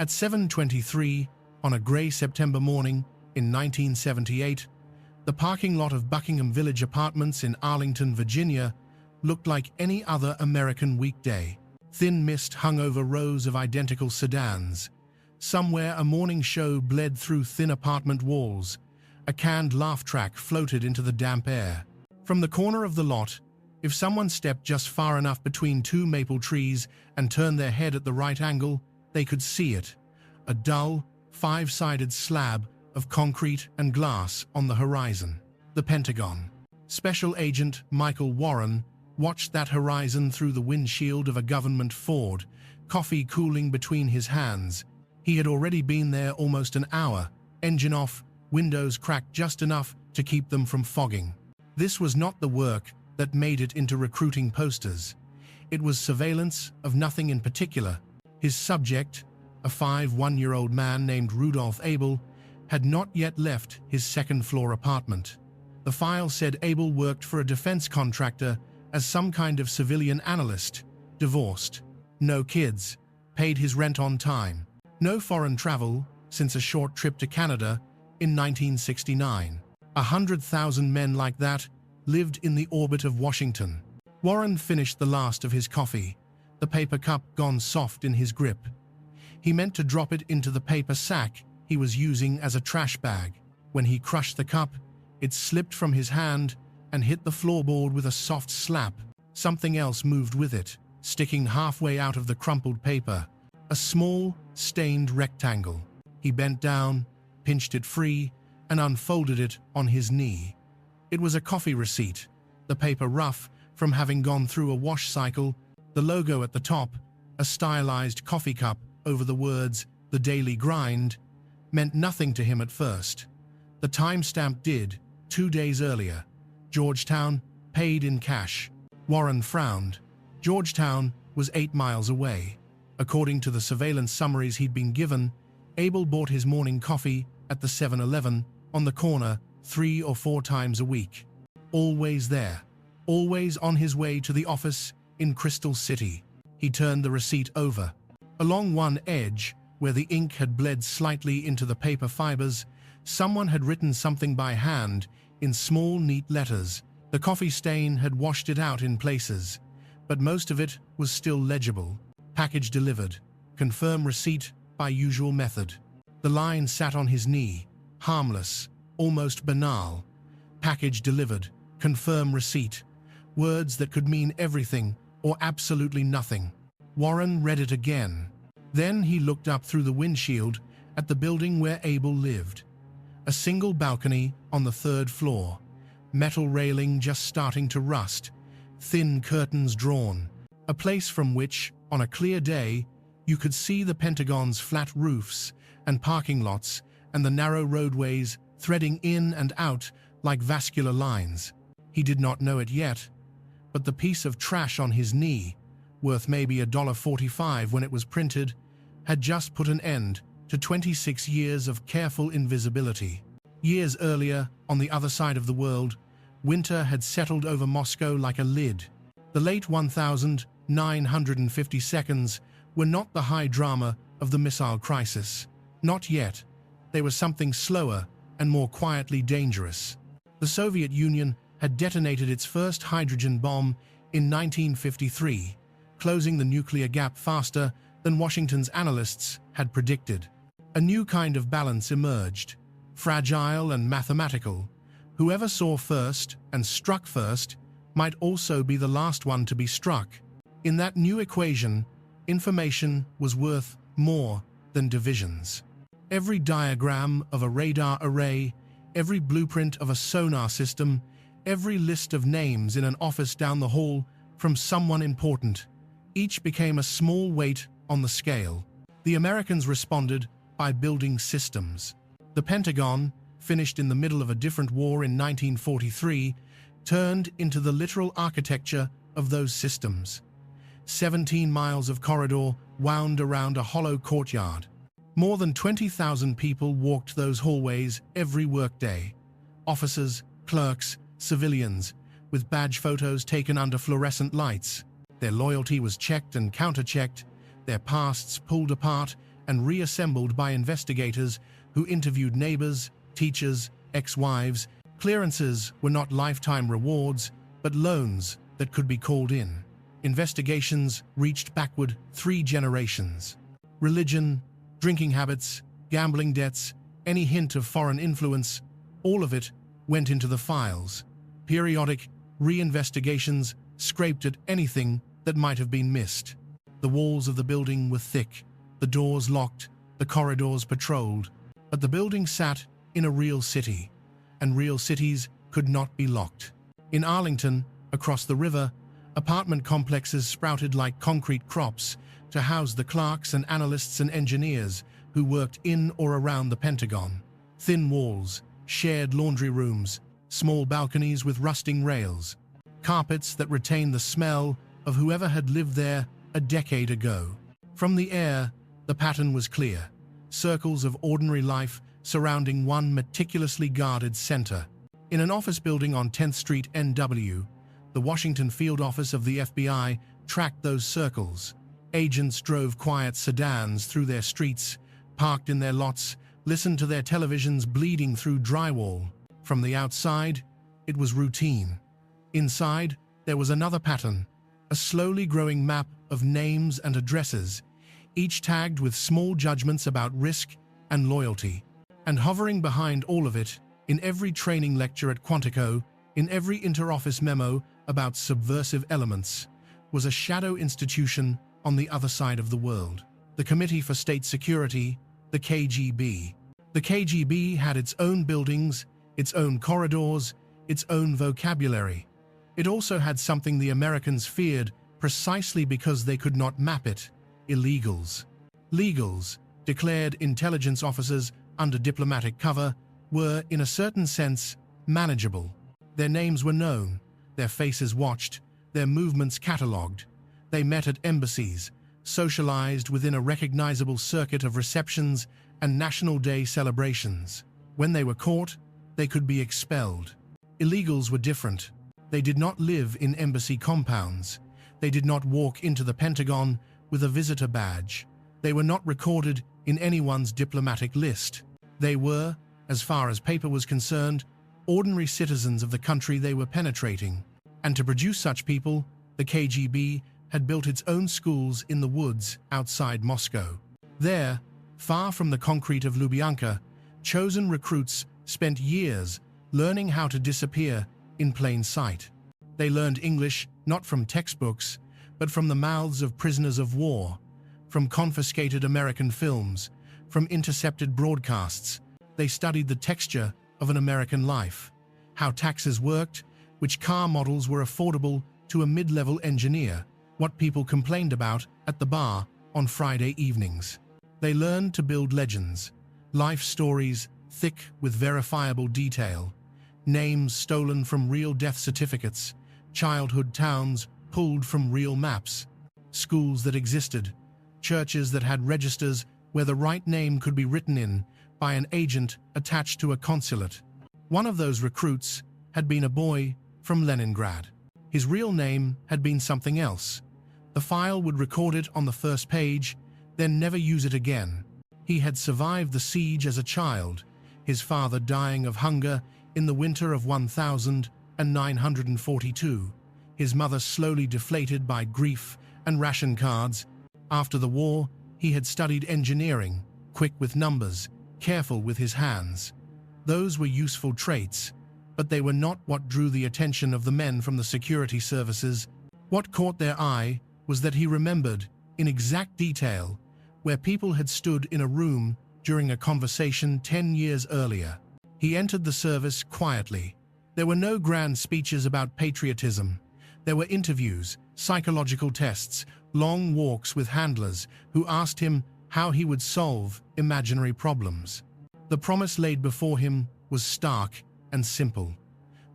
At 7:23 on a grey September morning in 1978, the parking lot of Buckingham Village Apartments in Arlington, Virginia, looked like any other American weekday. Thin mist hung over rows of identical sedans. Somewhere a morning show bled through thin apartment walls. A canned laugh track floated into the damp air. From the corner of the lot, if someone stepped just far enough between two maple trees and turned their head at the right angle, they could see it. A dull, five-sided slab of concrete and glass on the horizon. The Pentagon. Special Agent Michael Warren watched that horizon through the windshield of a government Ford, coffee cooling between his hands. He had already been there almost an hour, engine off, windows cracked just enough to keep them from fogging. This was not the work that made it into recruiting posters. It was surveillance of nothing in particular. His subject, a 51-year-old man named Rudolph Ael, had not yet left his second-floor apartment. The file said Ael worked for a defense contractor as some kind of civilian analyst, divorced, no kids, paid his rent on time, no foreign travel since a short trip to Canada in 1969. 100,000 men like that lived in the orbit of Washington. Warren finished the last of his coffee, the paper cup gone soft in his grip. He meant to drop it into the paper sack he was using as a trash bag. When he crushed the cup, it slipped from his hand and hit the floorboard with a soft slap. Something else moved with it, sticking halfway out of the crumpled paper. A small, stained rectangle. He bent down, pinched it free, and unfolded it on his knee. It was a coffee receipt, the paper rough from having gone through a wash cycle, the logo at the top, a stylized coffee cup over the words, "The Daily Grind," meant nothing to him at first. The timestamp did, 2 days earlier. Georgetown, paid in cash. Warren frowned. Georgetown was 8 miles away. According to the surveillance summaries he'd been given, Ael bought his morning coffee at the 7-Eleven on the corner 3 or 4 times a week. Always there. Always on his way to the office in Crystal City. He turned the receipt over. Along one edge, where the ink had bled slightly into the paper fibers, someone had written something by hand in small, neat letters. The coffee stain had washed it out in places, but most of it was still legible. Package delivered. Confirm receipt by usual method. The line sat on his knee, harmless, almost banal. Package delivered. Confirm receipt. Words that could mean everything or absolutely nothing. Warren read it again. Then he looked up through the windshield at the building where Ael lived. A single balcony on the 3rd floor. Metal railing just starting to rust. Thin curtains drawn. A place from which, on a clear day, you could see the Pentagon's flat roofs and parking lots and the narrow roadways threading in and out like vascular lines. He did not know it yet, but the piece of trash on his knee, worth maybe $1.45 when it was printed, had just put an end to 26 years of careful invisibility. Years earlier, on the other side of the world, winter had settled over Moscow like a lid. The late 1950 seconds were not the high drama of the missile crisis. Not yet. They were something slower and more quietly dangerous. The Soviet Union had detonated its first hydrogen bomb in 1953, closing the nuclear gap faster than Washington's analysts had predicted. A new kind of balance emerged, fragile and mathematical. Whoever saw first and struck first might also be the last one to be struck. In that new equation, information was worth more than divisions. Every diagram of a radar array, every blueprint of a sonar system, every list of names in an office down the hall from someone important, each became a small weight on the scale. The Americans responded by building systems. The Pentagon, finished in the middle of a different war in 1943, turned into the literal architecture of those systems. 17 miles of corridor wound around a hollow courtyard. More than 20,000 people walked those hallways every workday. Officers, clerks, civilians, with badge photos taken under fluorescent lights. Their loyalty was checked and counter-checked, their pasts pulled apart and reassembled by investigators who interviewed neighbors, teachers, ex-wives. Clearances were not lifetime rewards, but loans that could be called in. Investigations reached backward 3 generations. Religion, drinking habits, gambling debts, any hint of foreign influence, all of it went into the files. Periodic re-investigations scraped at anything that might have been missed. The walls of the building were thick, the doors locked, the corridors patrolled, but the building sat in a real city, and real cities could not be locked. In Arlington, across the river, apartment complexes sprouted like concrete crops to house the clerks and analysts and engineers who worked in or around the Pentagon. Thin walls, shared laundry rooms, small balconies with rusting rails, carpets that retained the smell of whoever had lived there a decade ago. From the air, the pattern was clear. Circles of ordinary life surrounding one meticulously guarded center. In an office building on 10th Street NW, the Washington field office of the FBI tracked those circles. Agents drove quiet sedans through their streets, parked in their lots, listened to their televisions bleeding through drywall. From the outside, it was routine. Inside, there was another pattern, a slowly growing map of names and addresses, each tagged with small judgments about risk and loyalty. And hovering behind all of it, in every training lecture at Quantico, in every interoffice memo about subversive elements, was a shadow institution on the other side of the world. The Committee for State Security, the KGB. The KGB had its own buildings, its own corridors, its own vocabulary. It also had something the Americans feared precisely because they could not map it: illegals. Legals, declared intelligence officers under diplomatic cover, were, in a certain sense, manageable. Their names were known, their faces watched, their movements catalogued. They met at embassies, socialized within a recognizable circuit of receptions and National Day celebrations. When they were caught, they could be expelled. Illegals were different. They did not live in embassy compounds. They did not walk into the Pentagon with a visitor badge. They were not recorded in anyone's diplomatic list. They were, as far as paper was concerned, ordinary citizens of the country they were penetrating. And to produce such people, the KGB had built its own schools in the woods outside Moscow. There, far from the concrete of Lubyanka, chosen recruits spent years learning how to disappear in plain sight. They learned English not from textbooks, but from the mouths of prisoners of war, from confiscated American films, from intercepted broadcasts. They studied the texture of an American life, how taxes worked, which car models were affordable to a mid-level engineer, what people complained about at the bar on Friday evenings. They learned to build legends, life stories thick with verifiable detail, names stolen from real death certificates, childhood towns pulled from real maps, schools that existed, churches that had registers where the right name could be written in by an agent attached to a consulate. One of those recruits had been a boy from Leningrad. His real name had been something else. The file would record it on the first page, then never use it again. He had survived the siege as a child, his father dying of hunger in the winter of 1942, his mother slowly deflated by grief and ration cards. After the war, he had studied engineering, quick with numbers, careful with his hands. Those were useful traits, but they were not what drew the attention of the men from the security services. What caught their eye was that he remembered, in exact detail, where people had stood in a room during a conversation 10 years earlier. He entered the service quietly. There were no grand speeches about patriotism. There were interviews, psychological tests, long walks with handlers who asked him how he would solve imaginary problems. The promise laid before him was stark and simple: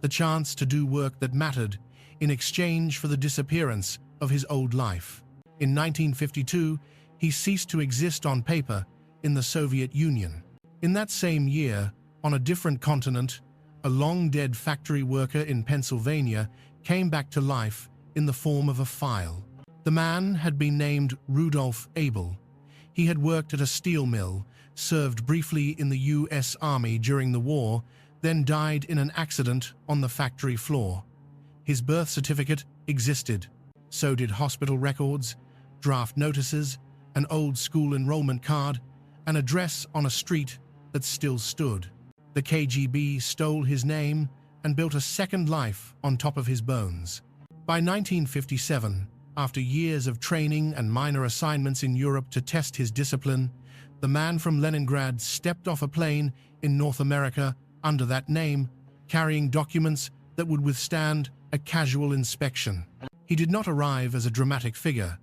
the chance to do work that mattered in exchange for the disappearance of his old life. In 1952, he ceased to exist on paper in the Soviet Union. In that same year, on a different continent, a long-dead factory worker in Pennsylvania came back to life in the form of a file. The man had been named Rudolph Ael. He had worked at a steel mill, served briefly in the US Army during the war, then died in an accident on the factory floor. His birth certificate existed. So did hospital records, draft notices, an old school enrollment card, an address on a street that still stood. The KGB stole his name and built a second life on top of his bones. By 1957, after years of training and minor assignments in Europe to test his discipline, the man from Leningrad stepped off a plane in North America under that name, carrying documents that would withstand a casual inspection. He did not arrive as a dramatic figure.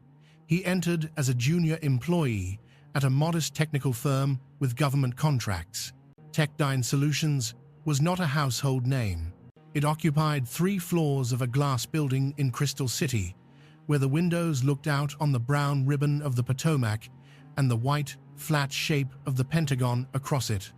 He entered as a junior employee at a modest technical firm with government contracts. Tech9 Solutions was not a household name. It occupied 3 floors of a glass building in Crystal City, where the windows looked out on the brown ribbon of the Potomac and the white, flat shape of the Pentagon across it.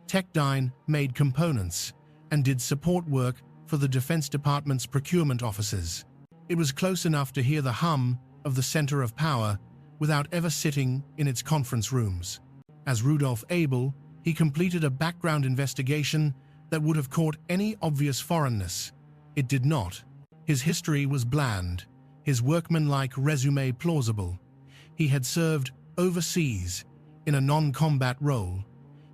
Tech9 made components and did support work for the Defense Department's procurement offices. It was close enough to hear the hum of the center of power without ever sitting in its conference rooms. As Rudolph Ael, he completed a background investigation that would have caught any obvious foreignness. It did not. His history was bland, his workmanlike resume plausible. He had served overseas in a non-combat role.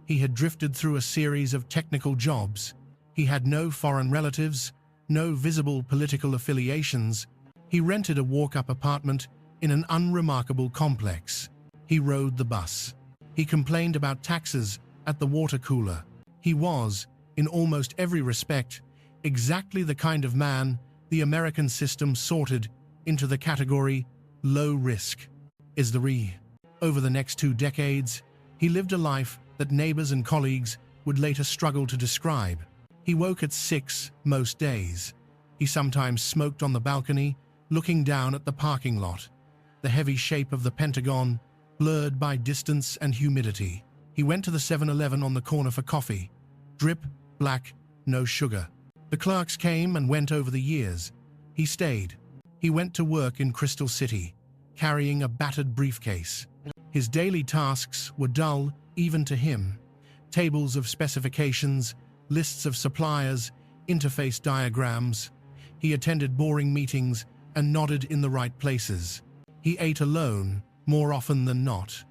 He had drifted through a series of technical jobs. He had no foreign relatives, no visible political affiliations. He rented a walk-up apartment in an unremarkable complex. He rode the bus. He complained about taxes at the water cooler. He was, in almost every respect, exactly the kind of man the American system sorted into the category low risk. Over the next 2 decades, he lived a life that neighbors and colleagues would later struggle to describe. He woke at 6 most days. He sometimes smoked on the balcony, looking down at the parking lot, the heavy shape of the Pentagon blurred by distance and humidity. He went to the 7-Eleven on the corner for coffee. Drip, black, no sugar. The clerks came and went over the years. He stayed. He went to work in Crystal City, carrying a battered briefcase. His daily tasks were dull even to him. Tables of specifications, lists of suppliers, interface diagrams. He attended boring meetings and nodded in the right places. He ate alone, more often than not.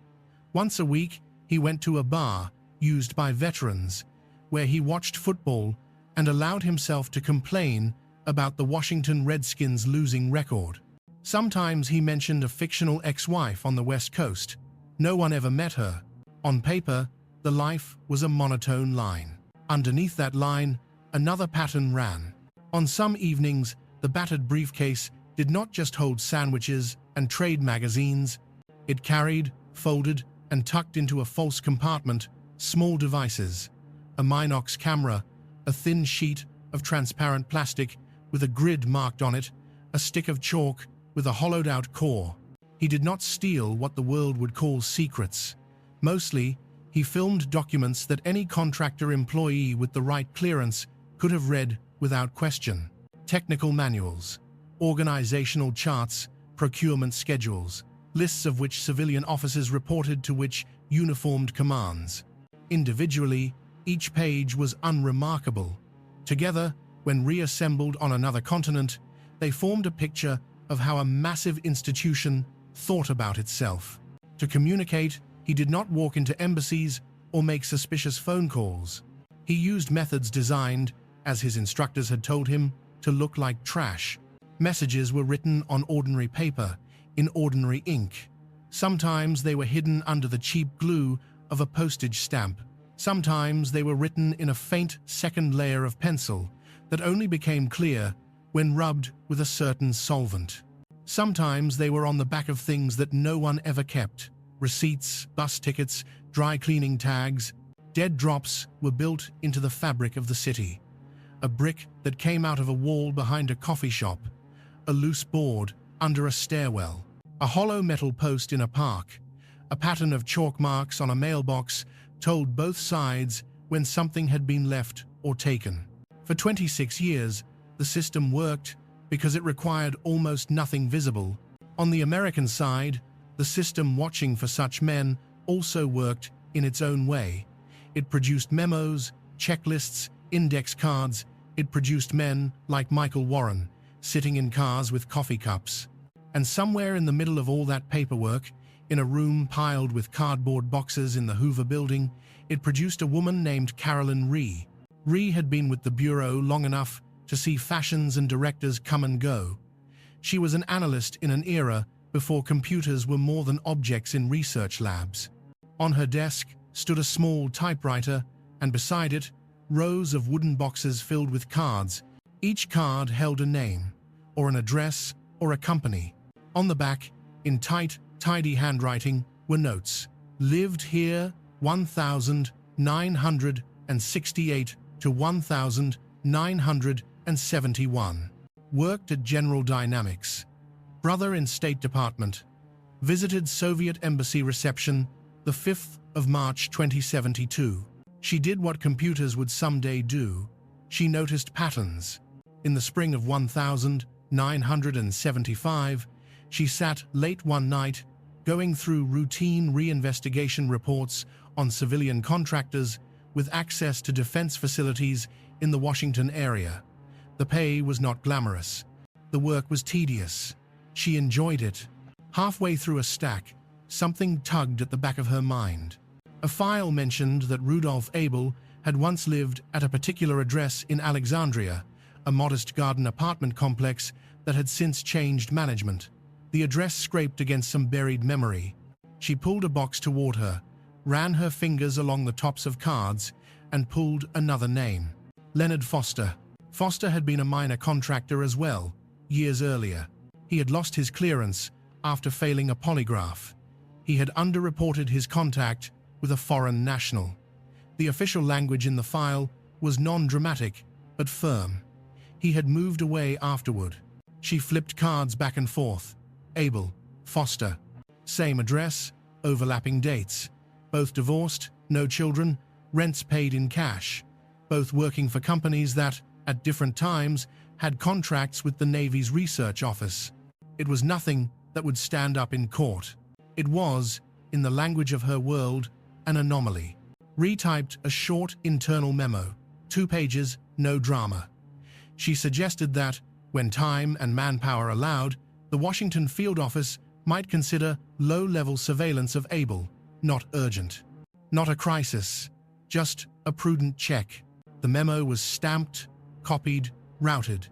Once a week, he went to a bar used by veterans, where he watched football and allowed himself to complain about the Washington Redskins' losing record. Sometimes he mentioned a fictional ex-wife on the West Coast. No one ever met her. On paper, the life was a monotone line. Underneath that line, another pattern ran. On some evenings, the battered briefcase did not just hold sandwiches and trade magazines. It carried, folded, and tucked into a false compartment small devices, a Minox camera, a thin sheet of transparent plastic with a grid marked on it, a stick of chalk with a hollowed-out core. He did not steal what the world would call secrets. Mostly, he filmed documents that any contractor employee with the right clearance could have read without question. Technical manuals, organizational charts, procurement schedules, lists of which civilian officers reported to which uniformed commands. Individually, each page was unremarkable. Together, when reassembled on another continent, they formed a picture of how a massive institution thought about itself. To communicate, he did not walk into embassies or make suspicious phone calls. He used methods designed, as his instructors had told him, to look like trash. Messages were written on ordinary paper, in ordinary ink. Sometimes they were hidden under the cheap glue of a postage stamp. Sometimes they were written in a faint second layer of pencil that only became clear when rubbed with a certain solvent. Sometimes they were on the back of things that no one ever kept: receipts, bus tickets, dry cleaning tags. Dead drops were built into the fabric of the city. A brick that came out of a wall behind a coffee shop, a loose board under a stairwell, a hollow metal post in a park, a pattern of chalk marks on a mailbox told both sides when something had been left or taken. For 26 years, the system worked because it required almost nothing visible. On the American side, The system watching for such men also worked in its own way. It produced memos, checklists, index cards. It produced men like Michael Warren, sitting in cars with coffee cups. And somewhere in the middle of all that paperwork, in a room piled with cardboard boxes in the Hoover building, it produced a woman named Carolyn Rhee. Rhee had been with the Bureau long enough to see fashions and directors come and go. She was an analyst in an era before computers were more than objects in research labs. On her desk stood a small typewriter, and beside it, rows of wooden boxes filled with cards. Each card held a name, or an address, or a company. On the back, in tight, tidy handwriting, were notes. Lived here 1968 to 1971. Worked at General Dynamics. Brother in State Department. Visited Soviet Embassy reception the 5th of March 2072. She did what computers would someday do. She noticed patterns. In the spring of 1975, she sat late one night, going through routine reinvestigation reports on civilian contractors with access to defense facilities in the Washington area. The pay was not glamorous. The work was tedious. She enjoyed it. Halfway through a stack, something tugged at the back of her mind. A file mentioned that Rudolph Ael had once lived at a particular address in Alexandria, a modest garden apartment complex that had since changed management. The address scraped against some buried memory. She pulled a box toward her, ran her fingers along the tops of cards, and pulled another name. Leonard Foster. Foster had been a minor contractor as well, years earlier. He had lost his clearance after failing a polygraph. He had underreported his contact with a foreign national. The official language in the file was non-dramatic, but firm. He had moved away afterward. She flipped cards back and forth. Ael, Foster. Same address, overlapping dates. Both divorced, no children, rents paid in cash. Both working for companies that, at different times, had contracts with the Navy's research office. It was nothing that would stand up in court. It was, in the language of her world, an anomaly. Retyped a short internal memo. 2 pages, no drama. She suggested that, when time and manpower allowed, the Washington field office might consider low-level surveillance of Ael, not urgent. Not a crisis, just a prudent check. The memo was stamped, copied, routed.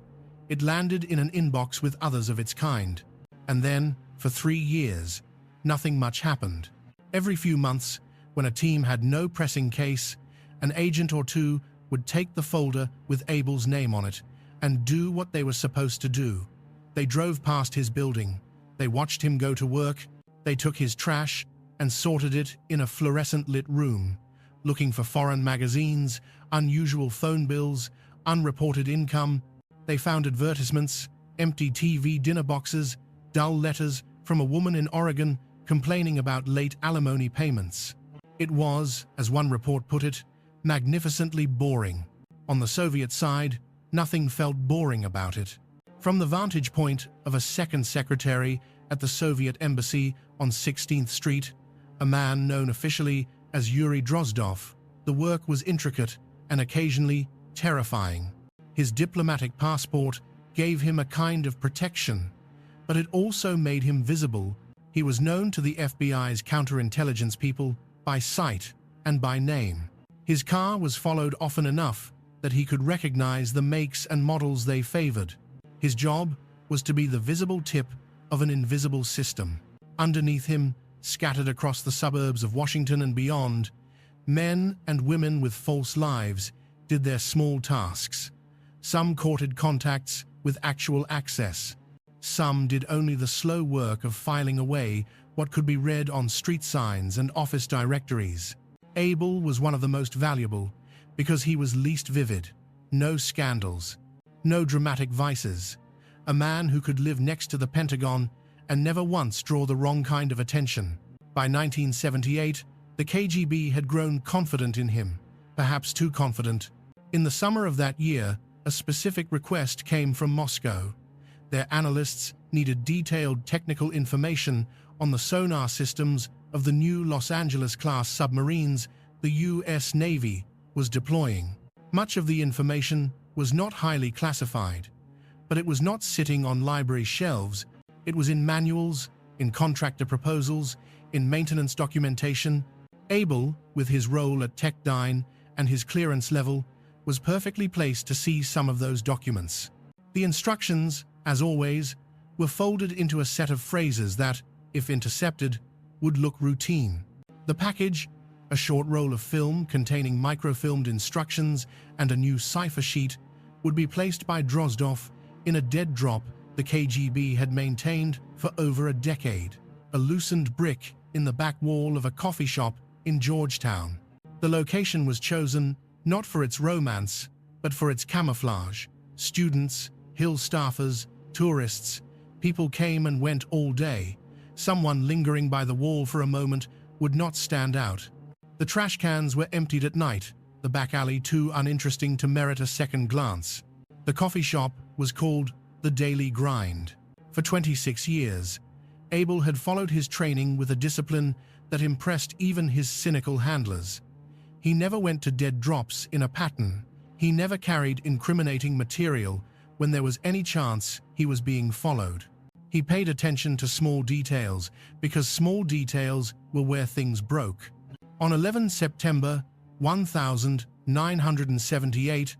It landed in an inbox with others of its kind. And then, for 3 years, nothing much happened. Every few months, when a team had no pressing case, an agent or two would take the folder with Abel's name on it and do what they were supposed to do. They drove past his building. They watched him go to work. They took his trash and sorted it in a fluorescent-lit room, looking for foreign magazines, unusual phone bills, unreported income. They found advertisements, empty TV dinner boxes, dull letters from a woman in Oregon complaining about late alimony payments. It was, as one report put it, magnificently boring. On the Soviet side, nothing felt boring about it. From the vantage point of a second secretary at the Soviet embassy on 16th Street, a man known officially as Yuri Drozdov, the work was intricate and occasionally terrifying. His diplomatic passport gave him a kind of protection, but it also made him visible. He was known to the FBI's counterintelligence people by sight and by name. His car was followed often enough that he could recognize the makes and models they favored. His job was to be the visible tip of an invisible system. Underneath him, scattered across the suburbs of Washington and beyond, men and women with false lives did their small tasks. Some courted contacts with actual access. Some did only the slow work of filing away what could be read on street signs and office directories. Ael was one of the most valuable because he was least vivid. No scandals, no dramatic vices. A man who could live next to the Pentagon and never once draw the wrong kind of attention. By 1978, the KGB had grown confident in him, perhaps too confident. In the summer of that year, a specific request came from Moscow. Their analysts needed detailed technical information on the sonar systems of the new Los Angeles-class submarines the U.S. Navy was deploying. Much of the information was not highly classified, but it was not sitting on library shelves. It was in manuals, in contractor proposals, in maintenance documentation. Ael, with his role at Tech-9 and his clearance level, was perfectly placed to see some of those documents. The instructions, as always, were folded into a set of phrases that, if intercepted, would look routine. The package, a short roll of film containing microfilmed instructions and a new cipher sheet, would be placed by Drozdov in a dead drop the KGB had maintained for over a decade, a loosened brick in the back wall of a coffee shop in Georgetown. The location was chosen not for its romance, but for its camouflage. Students, Hill staffers, tourists, people came and went all day. Someone lingering by the wall for a moment would not stand out. The trash cans were emptied at night, the back alley too uninteresting to merit a second glance. The coffee shop was called the Daily Grind. For 26 years, Ael had followed his training with a discipline that impressed even his cynical handlers. He never went to dead drops in a pattern. He never carried incriminating material when there was any chance he was being followed. He paid attention to small details because small details were where things broke. On 11 September 1978,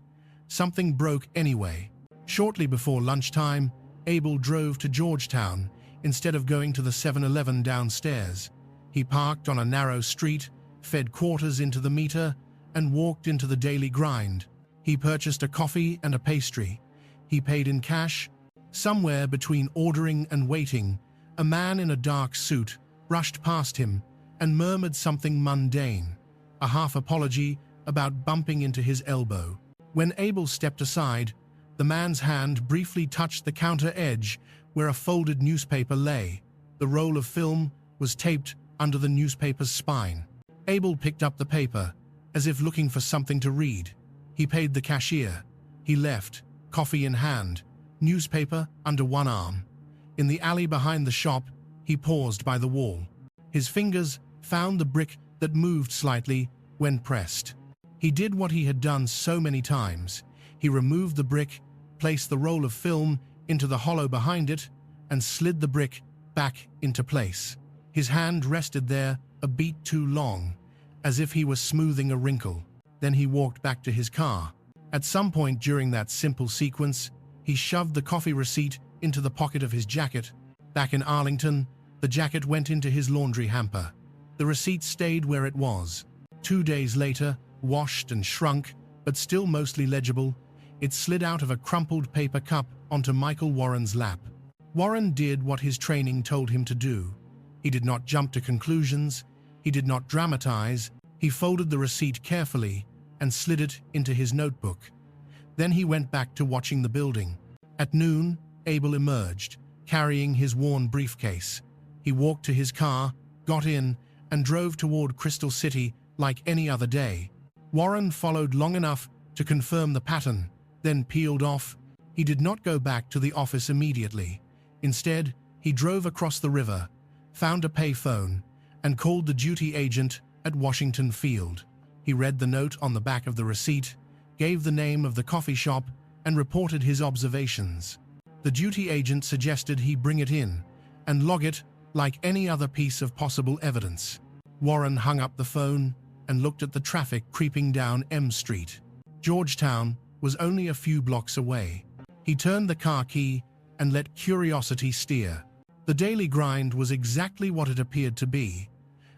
something broke anyway. Shortly before lunchtime, Ael drove to Georgetown instead of going to the 7-Eleven downstairs. He parked on a narrow street, fed quarters into the meter, and walked into the Daily Grind. He purchased a coffee and a pastry. He paid in cash. Somewhere between ordering and waiting, a man in a dark suit brushed past him and murmured something mundane, a half apology about bumping into his elbow. When Ael stepped aside, the man's hand briefly touched the counter edge where a folded newspaper lay. The roll of film was taped under the newspaper's spine. Ael picked up the paper, as if looking for something to read. He paid the cashier. He left, coffee in hand, newspaper under one arm. In the alley behind the shop, he paused by the wall. His fingers found the brick that moved slightly when pressed. He did what he had done so many times. He removed the brick, placed the roll of film into the hollow behind it, and slid the brick back into place. His hand rested there a beat too long, as if he was smoothing a wrinkle. Then he walked back to his car. At some point during that simple sequence, he shoved the coffee receipt into the pocket of his jacket. Back in Arlington, the jacket went into his laundry hamper. The receipt stayed where it was. 2 days later, washed and shrunk, but still mostly legible, it slid out of a crumpled paper cup onto Michael Warren's lap. Warren did what his training told him to do. He did not jump to conclusions. He did not dramatize. He folded the receipt carefully and slid it into his notebook. Then he went back to watching the building. At noon, Ael emerged, carrying his worn briefcase. He walked to his car, got in, and drove toward Crystal City like any other day. Warren followed long enough to confirm the pattern, then peeled off. He did not go back to the office immediately. Instead, he drove across the river, found a payphone, and called the duty agent at Washington Field. He read the note on the back of the receipt, gave the name of the coffee shop, and reported his observations. The duty agent suggested he bring it in and log it like any other piece of possible evidence. Warren hung up the phone and looked at the traffic creeping down M Street. Georgetown was only a few blocks away. He turned the car key and let curiosity steer. The Daily Grind was exactly what it appeared to be,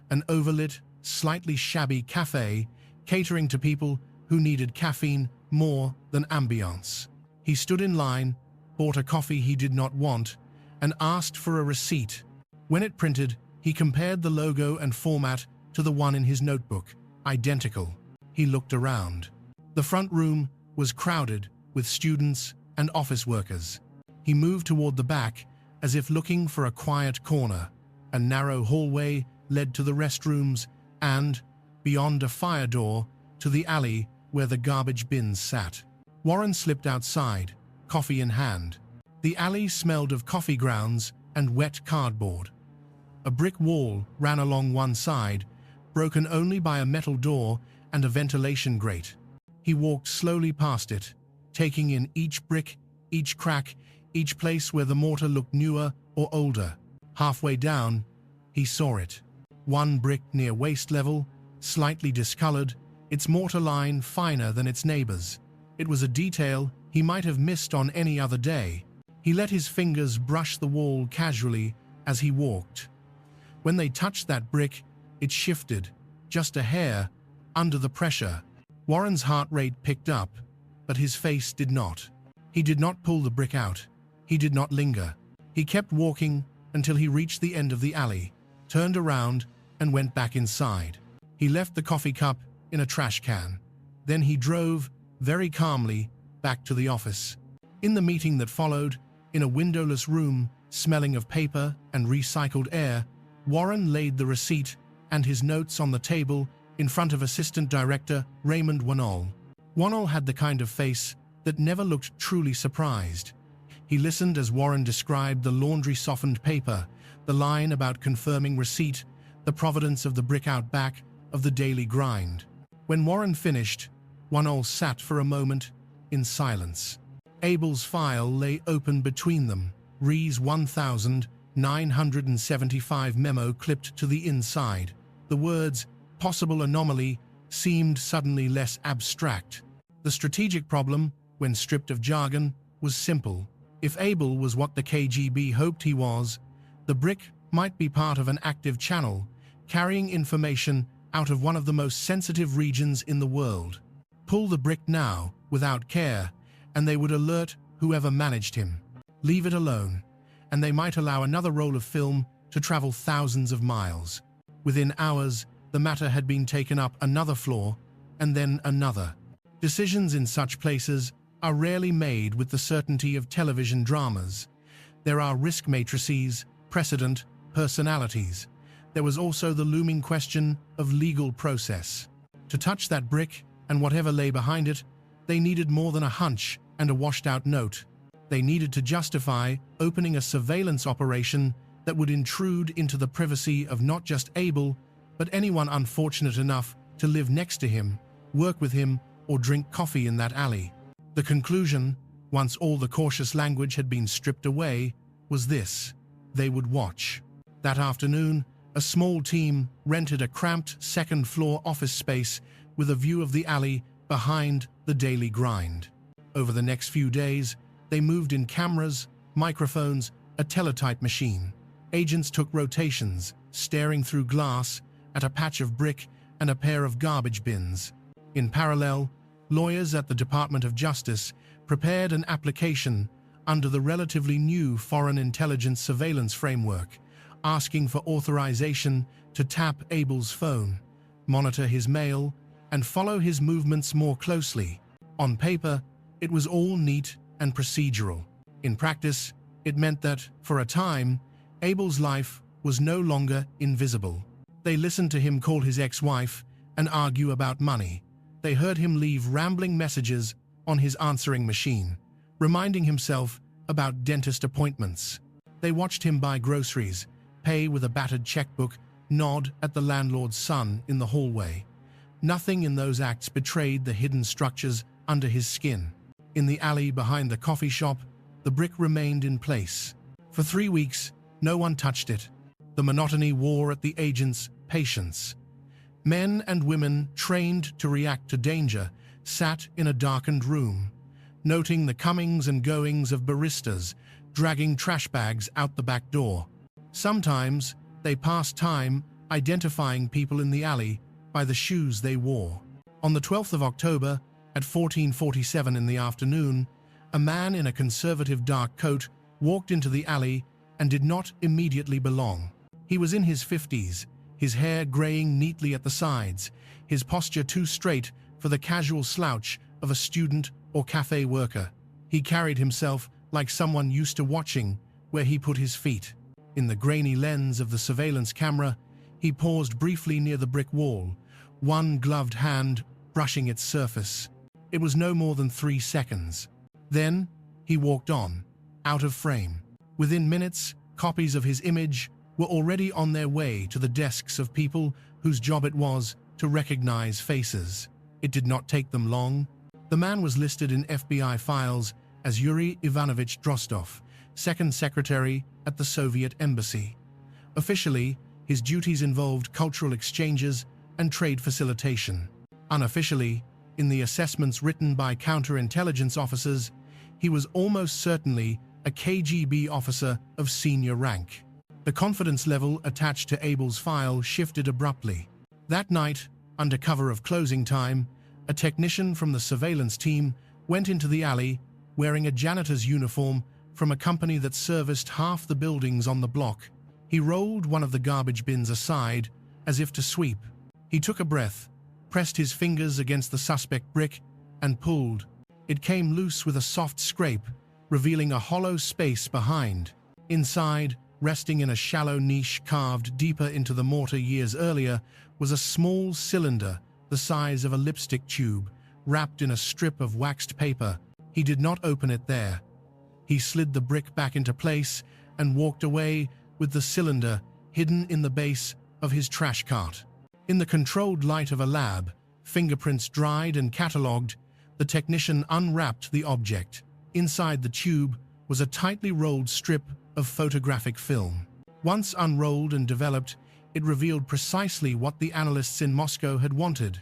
an overlit, slightly shabby cafe catering to people who needed caffeine more than ambiance. He stood in line, bought a coffee he did not want, and asked for a receipt. When it printed, he compared the logo and format to the one in his notebook, identical. He looked around. The front room was crowded with students and office workers. He moved toward the back as if looking for a quiet corner. A narrow hallway led to the restrooms and, beyond a fire door, to the alley where the garbage bins sat. Warren slipped outside, coffee in hand. The alley smelled of coffee grounds and wet cardboard. A brick wall ran along one side, broken only by a metal door and a ventilation grate. He walked slowly past it, taking in each brick, each crack, each place where the mortar looked newer or older. Halfway down, he saw it. One brick near waist level, slightly discolored, its mortar line finer than its neighbors. It was a detail he might have missed on any other day. He let his fingers brush the wall casually as he walked. When they touched that brick, it shifted, just a hair, under the pressure. Warren's heart rate picked up, but his face did not. He did not pull the brick out. He did not linger. He kept walking until he reached the end of the alley, turned around, and went back inside. He left the coffee cup in a trash can. Then he drove, very calmly, back to the office. In the meeting that followed, in a windowless room, smelling of paper and recycled air, Warren laid the receipt and his notes on the table in front of Assistant Director Raymond Wanol. Wanol had the kind of face that never looked truly surprised. He listened as Warren described the laundry-softened paper, the line about confirming receipt, the providence of the brick out back of the daily grind. When Warren finished, Wanol sat for a moment in silence. Abel's file lay open between them, Re's 1975 memo clipped to the inside. The words, possible anomaly, seemed suddenly less abstract. The strategic problem, when stripped of jargon, was simple. If Abel was what the KGB hoped he was, the brick might be part of an active channel, carrying information out of one of the most sensitive regions in the world. Pull the brick now, without care, and they would alert whoever managed him. Leave it alone, and they might allow another roll of film to travel thousands of miles. Within hours, the matter had been taken up another floor, and then another. Decisions in such places are rarely made with the certainty of television dramas. There are risk matrices, precedent, personalities. There was also the looming question of legal process. To touch that brick, and whatever lay behind it, they needed more than a hunch and a washed-out note. They needed to justify opening a surveillance operation that would intrude into the privacy of not just Abel, but anyone unfortunate enough to live next to him, work with him, or drink coffee in that alley. The conclusion, once all the cautious language had been stripped away, was this: they would watch. That afternoon, a small team rented a cramped second-floor office space with a view of the alley behind the daily grind. Over the next few days, they moved in cameras, microphones, a teletype machine. Agents took rotations, staring through glass at a patch of brick and a pair of garbage bins. In parallel, lawyers at the Department of Justice prepared an application under the relatively new Foreign Intelligence Surveillance Framework, asking for authorization to tap Abel's phone, monitor his mail, and follow his movements more closely. On paper, it was all neat and procedural. In practice, it meant that, for a time, Abel's life was no longer invisible. They listened to him call his ex-wife and argue about money. They heard him leave rambling messages on his answering machine, reminding himself about dentist appointments. They watched him buy groceries, pay with a battered checkbook, nod at the landlord's son in the hallway. Nothing in those acts betrayed the hidden structures under his skin. In the alley behind the coffee shop, the brick remained in place. For 3 weeks, no one touched it. The monotony wore at the agent's patience. Men and women trained to react to danger sat in a darkened room, noting the comings and goings of baristas dragging trash bags out the back door. Sometimes they passed time identifying people in the alley by the shoes they wore. On the 12th of October, at 14:47 in the afternoon, a man in a conservative dark coat walked into the alley and did not immediately belong. He was in his 50s, his hair graying neatly at the sides, his posture too straight for the casual slouch of a student or cafe worker. He carried himself like someone used to watching where he put his feet. In the grainy lens of the surveillance camera, he paused briefly near the brick wall, one gloved hand brushing its surface. It was no more than 3 seconds. Then, he walked on, out of frame. Within minutes, copies of his image were already on their way to the desks of people whose job it was to recognize faces. It did not take them long. The man was listed in FBI files as Yuri Ivanovich Drostov, second secretary at the Soviet embassy. Officially, his duties involved cultural exchanges and trade facilitation. Unofficially, in the assessments written by counterintelligence officers, he was almost certainly a KGB officer of senior rank. The confidence level attached to Abel's file shifted abruptly. That night, under cover of closing time, a technician from the surveillance team went into the alley wearing a janitor's uniform from a company that serviced half the buildings on the block. He rolled one of the garbage bins aside as if to sweep. He took a breath, pressed his fingers against the suspect brick, and pulled. It came loose with a soft scrape, revealing a hollow space behind. Inside, resting in a shallow niche carved deeper into the mortar years earlier, was a small cylinder the size of a lipstick tube, wrapped in a strip of waxed paper. He did not open it there. He slid the brick back into place and walked away with the cylinder hidden in the base of his trash cart. In the controlled light of a lab, fingerprints dried and catalogued, the technician unwrapped the object. Inside the tube was a tightly rolled strip of photographic film. Once unrolled and developed, it revealed precisely what the analysts in Moscow had wanted: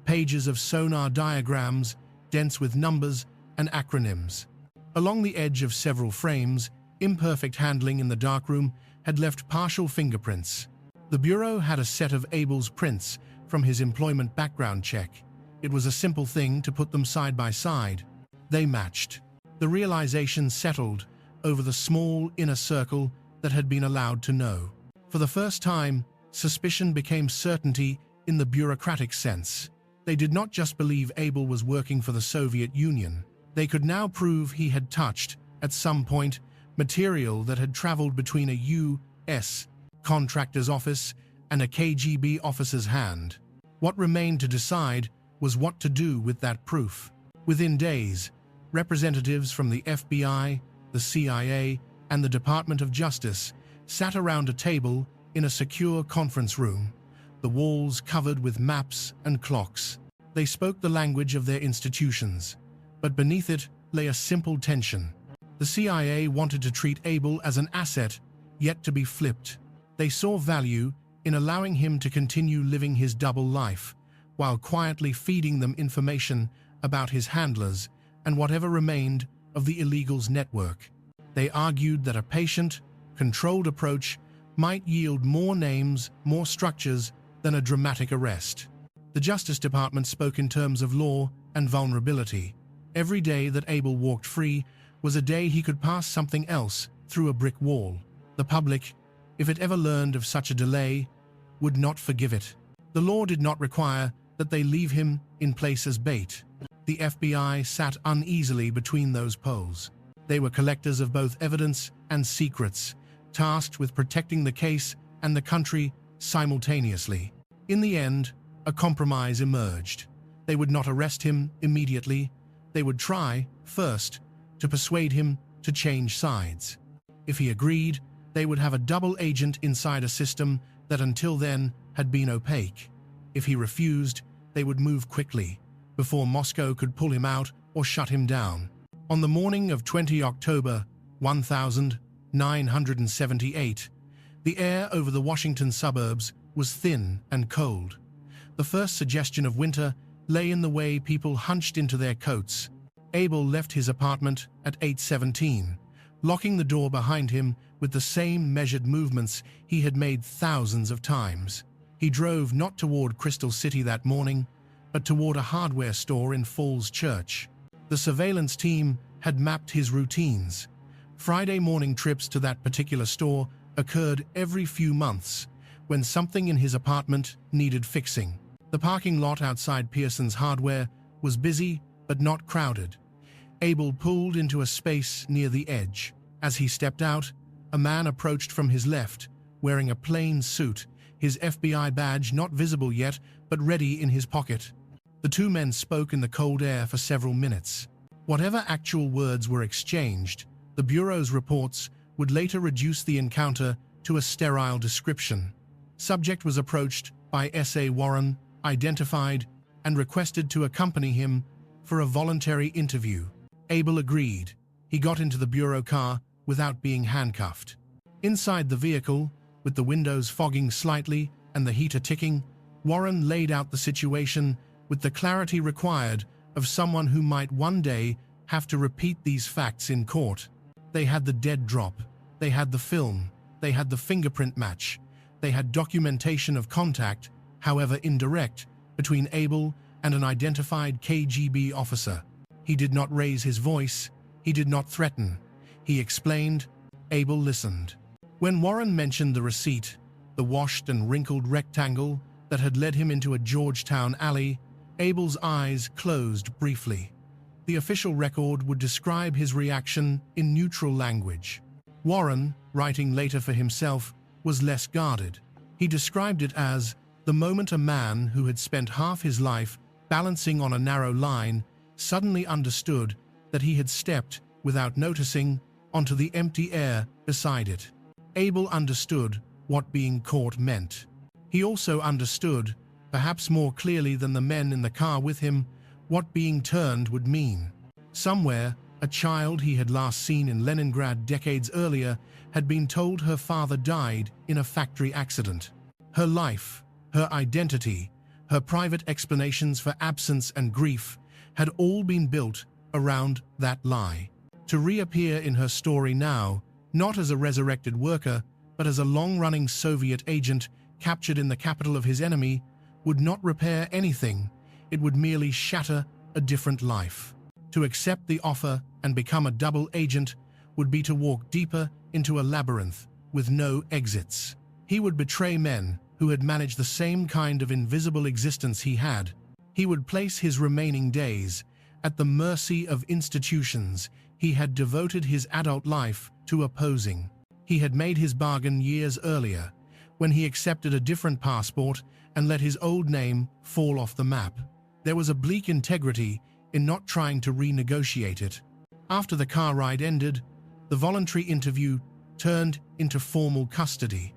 pages of sonar diagrams, dense with numbers and acronyms. Along the edge of several frames, imperfect handling in the darkroom had left partial fingerprints. The Bureau had a set of Abel's prints from his employment background check. It was a simple thing to put them side by side. They matched. The realization settled over the small inner circle that had been allowed to know. For the first time, suspicion became certainty in the bureaucratic sense. They did not just believe Abel was working for the Soviet Union. They could now prove he had touched, at some point, material that had traveled between a U.S. contractor's office and a KGB officer's hand. What remained to decide was what to do with that proof. Within days, representatives from the FBI, the CIA, and the Department of Justice sat around a table in a secure conference room, the walls covered with maps and clocks. They spoke the language of their institutions, but beneath it lay a simple tension. The CIA wanted to treat Abel as an asset yet to be flipped. They saw value in allowing him to continue living his double life, while quietly feeding them information about his handlers and whatever remained of the illegals' network. They argued that a patient, controlled approach might yield more names, more structures than a dramatic arrest. The Justice Department spoke in terms of law and vulnerability. Every day that Abel walked free was a day he could pass something else through a brick wall. The public, if it ever learned of such a delay, would not forgive it. The law did not require that they leave him in place as bait. The FBI sat uneasily between those poles. They were collectors of both evidence and secrets, tasked with protecting the case and the country simultaneously. In the end, a compromise emerged. They would not arrest him immediately. They would try, first, to persuade him to change sides. If he agreed, they would have a double agent inside a system that until then had been opaque. If he refused, they would move quickly, before Moscow could pull him out or shut him down. On the morning of 20 October 1978, the air over the Washington suburbs was thin and cold. The first suggestion of winter lay in the way people hunched into their coats. Abel left his apartment at 8:17, locking the door behind him with the same measured movements he had made thousands of times. He drove not toward Crystal City that morning, but toward a hardware store in Falls Church. The surveillance team had mapped his routines. Friday morning trips to that particular store occurred every few months, when something in his apartment needed fixing. The parking lot outside Pearson's Hardware was busy but not crowded. Abel pulled into a space near the edge. As he stepped out, a man approached from his left, wearing a plain suit, his FBI badge not visible yet, but ready in his pocket. The two men spoke in the cold air for several minutes. Whatever actual words were exchanged, the Bureau's reports would later reduce the encounter to a sterile description. Subject was approached by S.A. Warren, identified, and requested to accompany him for a voluntary interview. Ael agreed. He got into the bureau car without being handcuffed. Inside the vehicle, with the windows fogging slightly and the heater ticking, Warren laid out the situation with the clarity required of someone who might one day have to repeat these facts in court. They had the dead drop, they had the film, they had the fingerprint match, they had documentation of contact, however indirect, between Ael and an identified KGB officer. He did not raise his voice, he did not threaten. He explained. Ael listened. When Warren mentioned the receipt, the washed and wrinkled rectangle that had led him into a Georgetown alley, Abel's eyes closed briefly. The official record would describe his reaction in neutral language. Warren, writing later for himself, was less guarded. He described it as the moment a man who had spent half his life balancing on a narrow line suddenly understood that he had stepped, without noticing, onto the empty air beside it. Ael understood what being caught meant. He also understood, perhaps more clearly than the men in the car with him, what being turned would mean. Somewhere, a child he had last seen in Leningrad decades earlier had been told her father died in a factory accident. Her life, her identity, her private explanations for absence and grief had all been built around that lie. To reappear in her story now, not as a resurrected worker, but as a long-running Soviet agent captured in the capital of his enemy, would not repair anything. It would merely shatter a different life. To accept the offer and become a double agent would be to walk deeper into a labyrinth with no exits. He would betray men who had managed the same kind of invisible existence he had. He would place his remaining days at the mercy of institutions he had devoted his adult life to opposing. He had made his bargain years earlier, when he accepted a different passport and let his old name fall off the map. There was a bleak integrity in not trying to renegotiate it. After the car ride ended, the voluntary interview turned into formal custody.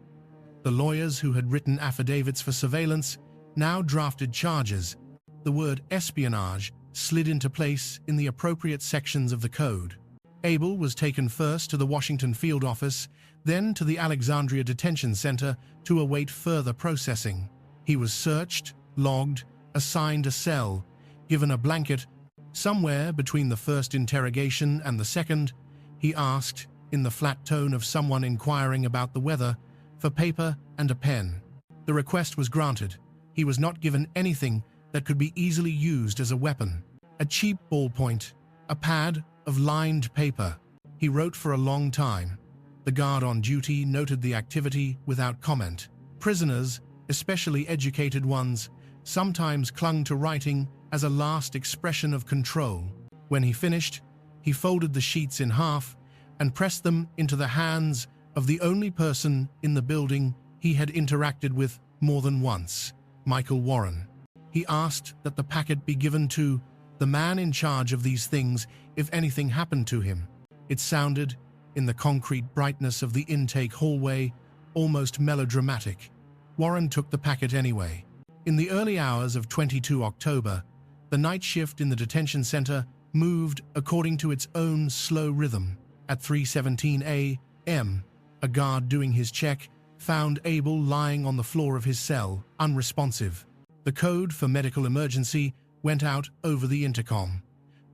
The lawyers who had written affidavits for surveillance now drafted charges. The word espionage slid into place in the appropriate sections of the code. Ael was taken first to the Washington field office, then to the Alexandria detention center to await further processing. He was searched, logged, assigned a cell, given a blanket. Somewhere between the first interrogation and the second, he asked, in the flat tone of someone inquiring about the weather, for paper and a pen. The request was granted. He was not given anything that could be easily used as a weapon. A cheap ballpoint, a pad of lined paper. He wrote for a long time. The guard on duty noted the activity without comment. Prisoners, especially educated ones, sometimes clung to writing as a last expression of control. When he finished, he folded the sheets in half and pressed them into the hands of the only person in the building he had interacted with more than once, Michael Warren. He asked that the packet be given to the man in charge of these things if anything happened to him. It sounded, in the concrete brightness of the intake hallway, almost melodramatic. Warren took the packet anyway. In the early hours of 22 October, the night shift in the detention center moved according to its own slow rhythm. At 3:17 a.m., a guard doing his check found Ael lying on the floor of his cell, unresponsive. The code for medical emergency went out over the intercom.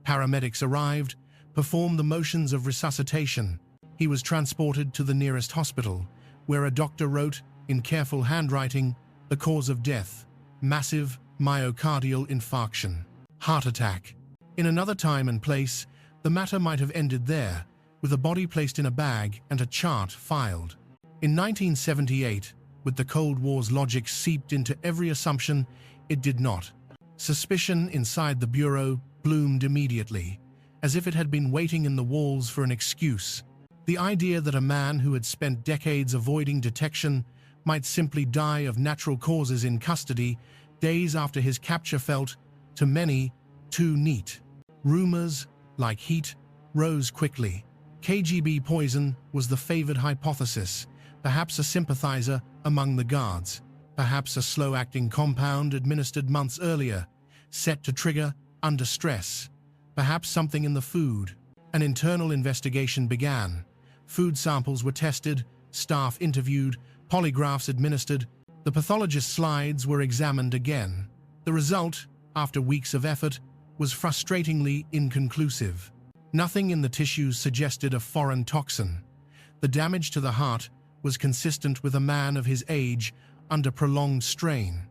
Paramedics arrived, performed the motions of resuscitation. He was transported to the nearest hospital, where a doctor wrote, in careful handwriting, the cause of death: massive myocardial infarction, heart attack. In another time and place, the matter might have ended there, with the body placed in a bag and a chart filed. In 1978, with the Cold War's logic seeped into every assumption, it did not. Suspicion inside the bureau bloomed immediately, as if it had been waiting in the walls for an excuse. The idea that a man who had spent decades avoiding detection might simply die of natural causes in custody days after his capture felt, to many, too neat. Rumors, like heat, rose quickly. KGB poison was the favored hypothesis, perhaps a sympathizer among the guards, perhaps a slow-acting compound administered months earlier, set to trigger under stress, perhaps something in the food. An internal investigation began. Food samples were tested, staff interviewed, polygraphs administered. The pathologist's slides were examined again. The result, after weeks of effort, was frustratingly inconclusive. Nothing in the tissues suggested a foreign toxin. The damage to the heart was consistent with a man of his age under prolonged strain.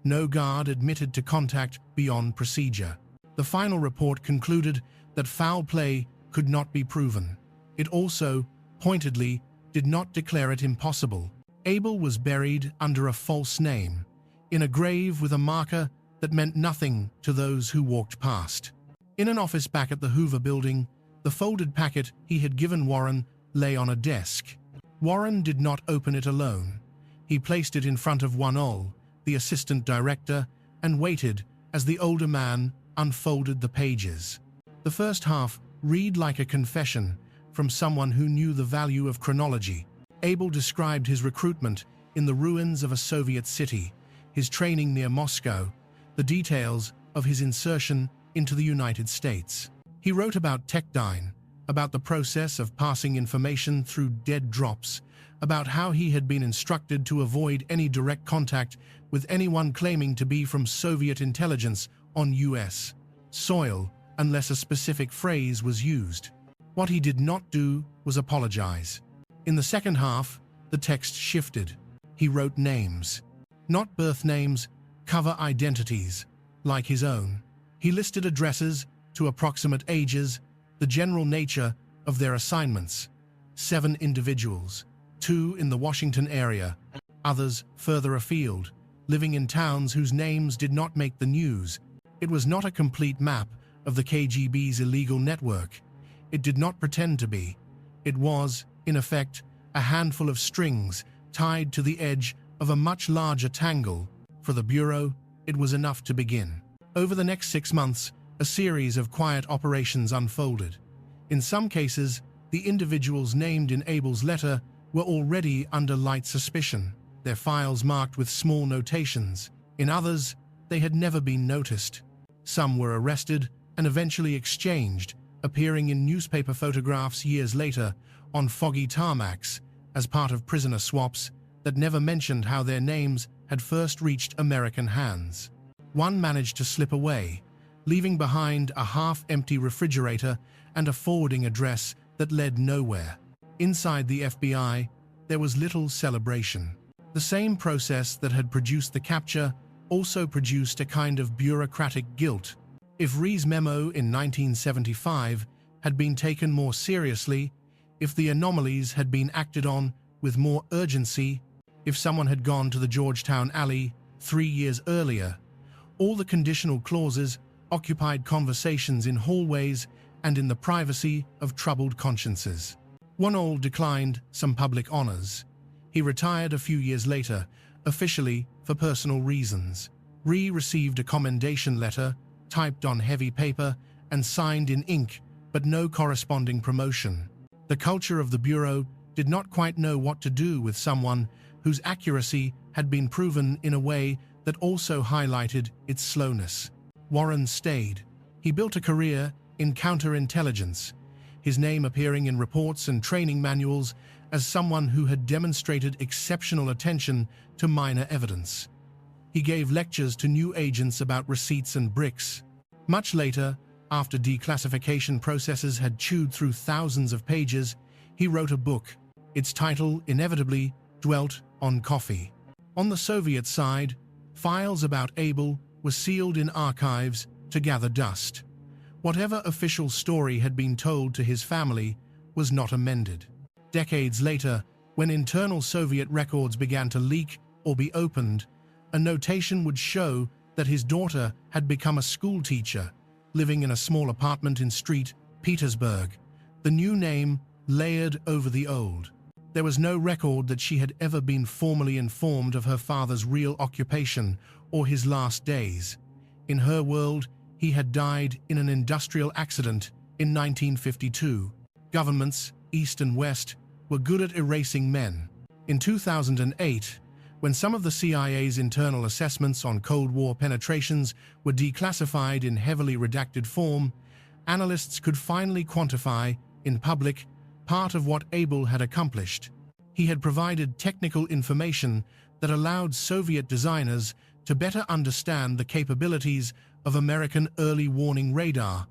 No guard admitted to contact beyond procedure. The final report concluded that foul play could not be proven. It also, pointedly, did not declare it impossible. Ael was buried under a false name, in a grave with a marker that meant nothing to those who walked past. In an office back at the Hoover Building, the folded packet he had given Warren lay on a desk. Warren did not open it alone. He placed it in front of Ael, the assistant director, and waited as the older man unfolded the pages. The first half read like a confession from someone who knew the value of chronology. Ael described his recruitment in the ruins of a Soviet city, his training near Moscow, the details of his insertion into the United States. He wrote about Techdyne, about the process of passing information through dead drops, about how he had been instructed to avoid any direct contact with anyone claiming to be from Soviet intelligence on U.S. soil unless a specific phrase was used. What he did not do was apologize. In the second half, the text shifted. He wrote names, not birth names, cover identities, like his own. He listed addresses to approximate ages, the general nature of their assignments. 7 individuals, 2 in the Washington area, others further afield, living in towns whose names did not make the news. It was not a complete map of the KGB's illegal network. It did not pretend to be. It was, in effect, a handful of strings tied to the edge of a much larger tangle. For the Bureau, it was enough to begin. Over the next 6 months, a series of quiet operations unfolded. In some cases, the individuals named in Ael's letter were already under light suspicion, their files marked with small notations. In others, they had never been noticed. Some were arrested and eventually exchanged, appearing in newspaper photographs years later on foggy tarmacs as part of prisoner swaps that never mentioned how their names had first reached American hands. One managed to slip away, leaving behind a half-empty refrigerator and a forwarding address that led nowhere. Inside the FBI, there was little celebration. The same process that had produced the capture also produced a kind of bureaucratic guilt. If Rhee's memo in 1975 had been taken more seriously, if the anomalies had been acted on with more urgency, if someone had gone to the Georgetown alley 3 years earlier, all the conditional clauses occupied conversations in hallways and in the privacy of troubled consciences. Ael declined some public honors. He retired a few years later, officially for personal reasons. Rhee received a commendation letter, typed on heavy paper and signed in ink, but no corresponding promotion. The culture of the Bureau did not quite know what to do with someone whose accuracy had been proven in a way that also highlighted its slowness. Warren stayed. He built a career in counterintelligence, his name appearing in reports and training manuals as someone who had demonstrated exceptional attention to minor evidence. He gave lectures to new agents about receipts and bricks. Much later, after declassification processes had chewed through thousands of pages, he wrote a book. Its title inevitably dwelt on coffee. On the Soviet side, files about Ael were sealed in archives to gather dust. Whatever official story had been told to his family was not amended. Decades later, when internal Soviet records began to leak or be opened, a notation would show that his daughter had become a schoolteacher, living in a small apartment in St. Petersburg, the new name layered over the old. There was no record that she had ever been formally informed of her father's real occupation or his last days. In her world, he had died in an industrial accident in 1952. Governments, East and West, were good at erasing men. In 2008, when some of the CIA's internal assessments on Cold War penetrations were declassified in heavily redacted form, analysts could finally quantify, in public, part of what Ael had accomplished. He had provided technical information that allowed Soviet designers to better understand the capabilities of American early warning radar,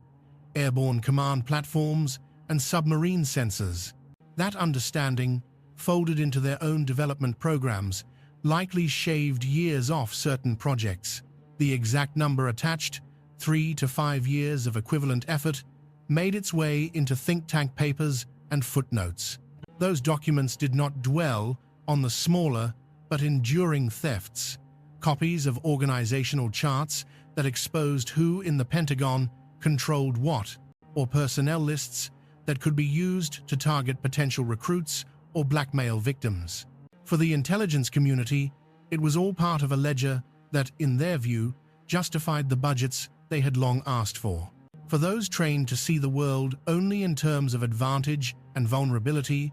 airborne command platforms, and submarine sensors. That understanding, folded into their own development programs, likely shaved years off certain projects. The exact number attached, 3 to 5 years of equivalent effort, made its way into think tank papers and footnotes. Those documents did not dwell on the smaller but enduring thefts, copies of organizational charts that exposed who in the Pentagon controlled what, or personnel lists that could be used to target potential recruits or blackmail victims. For the intelligence community, it was all part of a ledger that, in their view, justified the budgets they had long asked for. For those trained to see the world only in terms of advantage and vulnerability,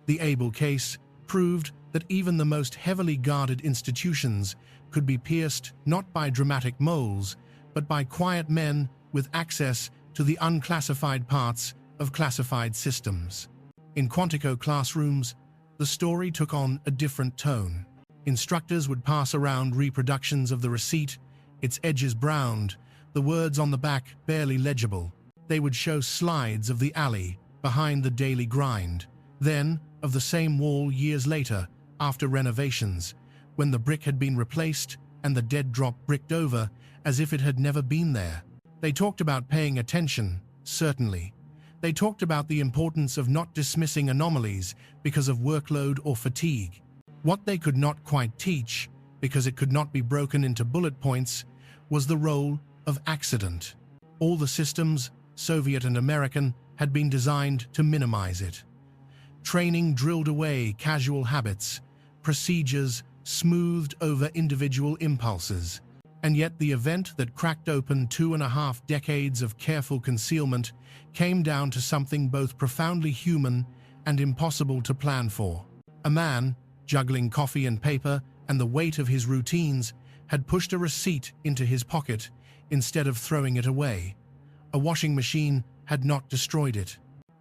the Ael case proved that even the most heavily guarded institutions could be pierced not by dramatic moles, but by quiet men with access to the unclassified parts of classified systems. In Quantico classrooms, the story took on a different tone. Instructors would pass around reproductions of the receipt, its edges browned, the words on the back barely legible. They would show slides of the alley behind the daily grind, then of the same wall years later, after renovations, when the brick had been replaced and the dead drop bricked over as if it had never been there. They talked about paying attention, certainly. They talked about the importance of not dismissing anomalies because of workload or fatigue. What they could not quite teach, because it could not be broken into bullet points, was the role of accident. All the systems, Soviet and American, had been designed to minimize it. Training drilled away casual habits, procedures smoothed over individual impulses. And yet the event that cracked open 2.5 decades of careful concealment came down to something both profoundly human and impossible to plan for. A man, juggling coffee and paper and the weight of his routines, had pushed a receipt into his pocket instead of throwing it away. A washing machine had not destroyed it.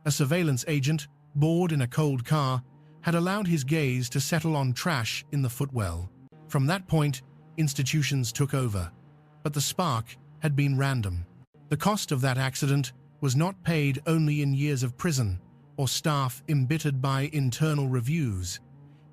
A surveillance agent, bored in a cold car, had allowed his gaze to settle on trash in the footwell. From that point, institutions took over, but the spark had been random. The cost of that accident was not paid only in years of prison or staff embittered by internal reviews.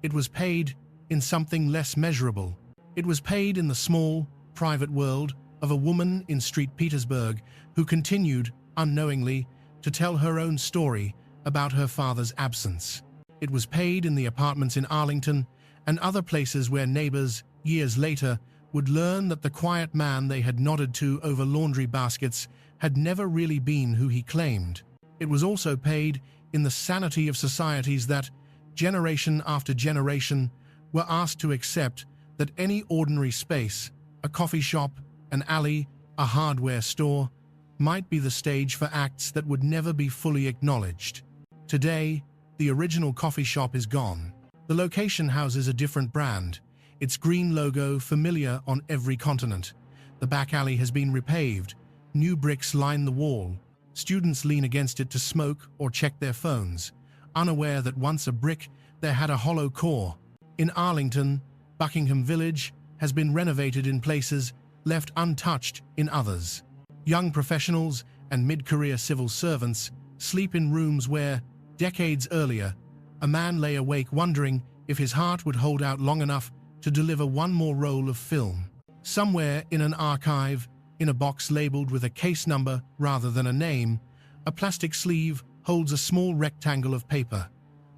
It was paid in something less measurable. It was paid in the small, private world of a woman in St. Petersburg who continued, unknowingly, to tell her own story about her father's absence. It was paid in the apartments in Arlington and other places where neighbors, years later, would learn that the quiet man they had nodded to over laundry baskets had never really been who he claimed. It was also paid in the sanity of societies that, generation after generation, were asked to accept that any ordinary space, a coffee shop, an alley, a hardware store, might be the stage for acts that would never be fully acknowledged. Today, the original coffee shop is gone. The location houses a different brand, its green logo familiar on every continent. The back alley has been repaved. New bricks line the wall. Students lean against it to smoke or check their phones, unaware that once a brick, there had a hollow core. In Arlington, Buckingham Village has been renovated in places, left untouched in others. Young professionals and mid-career civil servants sleep in rooms where, decades earlier, a man lay awake wondering if his heart would hold out long enough to deliver one more roll of film. Somewhere in an archive, in a box labeled with a case number rather than a name, a plastic sleeve holds a small rectangle of paper.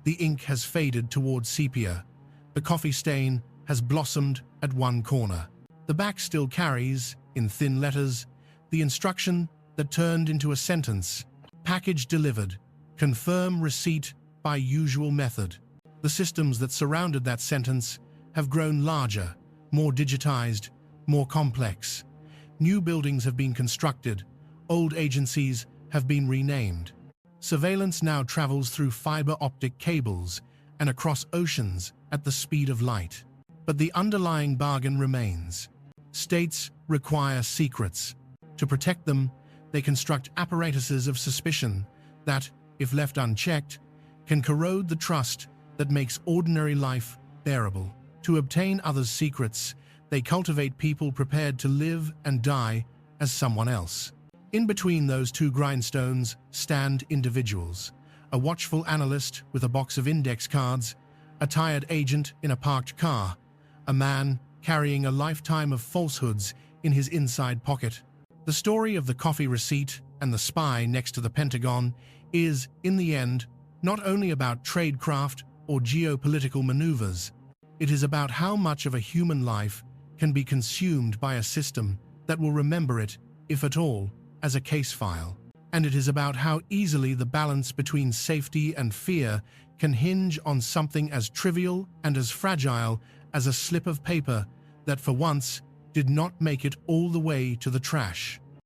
The ink has faded towards sepia. The coffee stain has blossomed at one corner. The back still carries, in thin letters, the instruction that turned into a sentence: package delivered. Confirm receipt by usual method. The systems that surrounded that sentence have grown larger, more digitized, more complex. New buildings have been constructed. Old agencies have been renamed. Surveillance now travels through fiber optic cables and across oceans at the speed of light. But the underlying bargain remains. States require secrets. To protect them, they construct apparatuses of suspicion that, if left unchecked, can corrode the trust that makes ordinary life bearable. To obtain others' secrets, they cultivate people prepared to live and die as someone else. In between those two grindstones stand individuals: a watchful analyst with a box of index cards, a tired agent in a parked car, a man carrying a lifetime of falsehoods in his inside pocket. The story of the coffee receipt and the spy next to the Pentagon is, in the end, not only about tradecraft or geopolitical maneuvers. It is about how much of a human life can be consumed by a system that will remember it, if at all, as a case file. And it is about how easily the balance between safety and fear can hinge on something as trivial and as fragile as a slip of paper that for once did not make it all the way to the trash.